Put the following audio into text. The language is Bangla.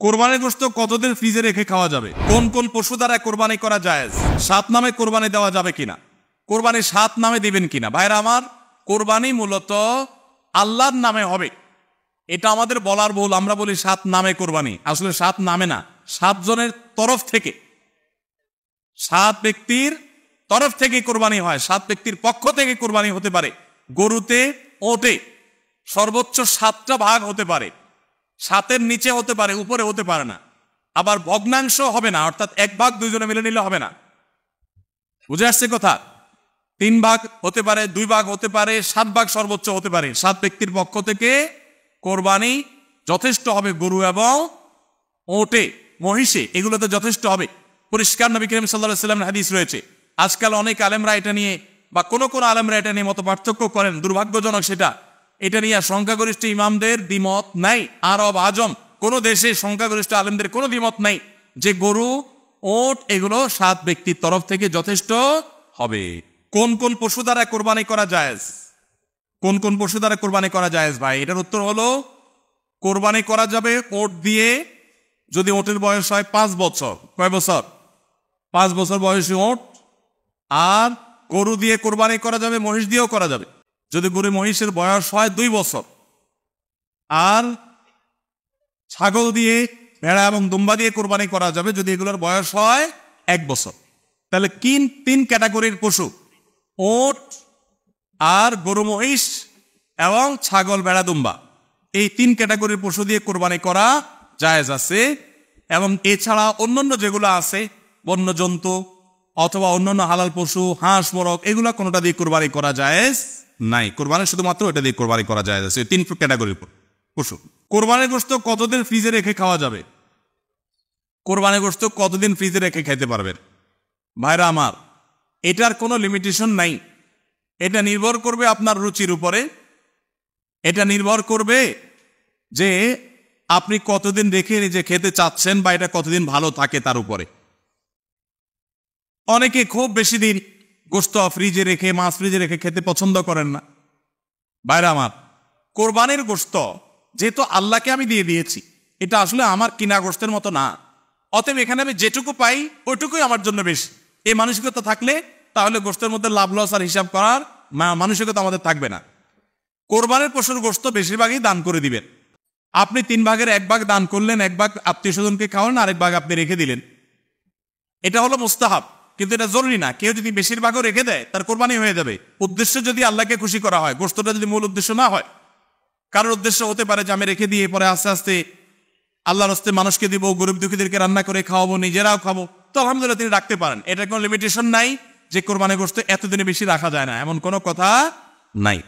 কোরবানির গোশত কতদিন ফ্রিজে রেখে খাওয়া যাবে? কোন কোন পশু দ্বারা কোরবানি করা জায়েজ? 7 নামে কোরবানি দেওয়া যাবে কিনা? কোরবানি 7 নামে দিবেন কিনা? ভাইরা আমার, কোরবানি মূলত আল্লাহর নামে হবে, এটা আমাদের বলার ভুল। আমরা বলি 7 নামে কোরবানি, আসলে 7 নামে না, 7 জনের তরফ থেকে, 7 ব্যক্তির তরফ থেকে কোরবানি হয়, 7 ব্যক্তির পক্ষ থেকে কোরবানি হতে পারে। গরুতে ওটে সর্বোচ্চ 7টা ভাগ হতে পারে, 7-এর নিচে হতে পারে, উপরে হতে পারে না। আবার ভগ্নাংশ হবে না, অর্থাৎ 1 ভাগ 2 জনে মিলে নিলে হবে না। বুঝে আসছে কথা? 3 ভাগ হতে পারে, 2 ভাগ হতে পারে, 7 ভাগ সর্বোচ্চ হতে পারে। 7 ব্যক্তির পক্ষ থেকে কোরবানি যথেষ্ট হবে। গরু এবং ওটে, মহিষে, এগুলোতে যথেষ্ট হবে। পরিষ্কার নবী করিম সাল্লাল্লাহু আলাইহি ওয়াসাল্লামের হাদিস রয়েছে। আজকাল অনেক আলেমরা এটা নিয়ে, বা কোন আলেমরা এটা নিয়ে মত পার্থক্য করেন, দুর্ভাগ্যজনক সেটা। এটা নিয়ে সংখ্যাগরিষ্ঠ ইমামদের দ্বিমত নাই। আরব আজম কোন দেশে সংখ্যাগরিষ্ঠ আলেমদের কোনো দ্বিমত নাই যে গরু, ওট এগুলো 7 ব্যক্তির তরফ থেকে যথেষ্ট হবে। কোন কোন পশু দ্বারা কোরবানি করা জায়েজ? কোন কোন পশু দ্বারা কোরবানি করা জায়েজ ভাই? এটার উত্তর হলো, কোরবানি করা যাবে ওট দিয়ে, যদি ওটের বয়স হয় 5 বছর। কয় বছর? 5 বছর বয়সী ওট। আর গরু দিয়ে কোরবানি করা যাবে, মহিষ দিয়েও করা যাবে যদি গরু মহিষের বয়স হয় 2 বছর। আর ছাগল দিয়ে, ভেড়া এবং দুম্বা দিয়ে কোরবানি করা যাবে যদি এগুলোর বয়স হয় 1 বছর। তাহলে 3 ক্যাটাগরির পশু, ওট আর গরু মহিষ এবং ছাগল ভেড়া দুম্বা, এই 3 ক্যাটাগরির পশু দিয়ে কোরবানি করা জায়েজ আছে। এবং এছাড়া অন্যান্য যেগুলো আছে, বন্য জন্তু অথবা অন্যান্য হালাল পশু, হাঁস মোরগ, এগুলা কোনোটা দিয়ে কোরবানি করা জায়েজ নাই। কোরবানি শুধুমাত্র এটা দিয়ে কোরবানি করা জায়েজ আছে, 3 ক্যাটাগরির পশু। কোরবানির গোশত কতদিন ফ্রিজে রেখে খাওয়া যাবে? কোরবানির গোশত কতদিন ফ্রিজে রেখে খেতে পারবেন? ভাইরা আমার, এটার কোনো লিমিটেশন নাই। এটা নির্ভর করবে আপনার রুচির উপরে। এটা নির্ভর করবে যে আপনি কতদিন রেখে নিজে খেতে চাচ্ছেন, বা এটা কতদিন ভালো থাকে তার উপরে। অনেকে খুব বেশি দিন গোশত ফ্রিজে রেখে, মাছ ফ্রিজে রেখে খেতে পছন্দ করেন না। ভাইরা আমার, কোরবানির গোশত যেহেতু আল্লাহকে আমি দিয়ে দিয়েছি, এটা আসলে আমার কিনা গোশতের মতো না। অতএব এখানে আমি যেটুকু পাই ওইটুকুই আমার জন্য বেশি, এই মানসিকতা থাকলে তাহলে গোশতের মধ্যে লাভ লস আর হিসাব করার মানসিকতা আমাদের থাকবে না। কোরবানির পশুর গোশত বেশিরভাগই দান করে দিবেন। আপনি 3 ভাগের 1 ভাগ দান করলেন, 1 ভাগ আত্মীয় স্বজনকে খাওয়ালেন, আরেক ভাগ আপনি রেখে দিলেন। এটা হলো মুস্তাহাব, কিন্তু এটা জরুরি না। কেউ যদি বেশিরভাগও রেখে দেয় তার কোরবানি হয়ে যাবে। উদ্দেশ্য যদি আল্লাহকে খুশি করা হয়, গোশতটা যদি মূল উদ্দেশ্য না হয়। কারোর উদ্দেশ্য হতে পারে যে আমি রেখে দিয়ে পরে আস্তে আস্তে আল্লাহর হস্তে মানুষকে দিব, গরিব দুঃখীদেরকে রান্না করে খাওয়াবো, নিজেরাও খাবো, তো আলহামদুলিল্লাহ তিনি রাখতে পারেন। এটা কোনো লিমিটেশন নাই যে কোরবানি গোশত এতদিনে বেশি রাখা যায় না, এমন কোনো কথা নাই।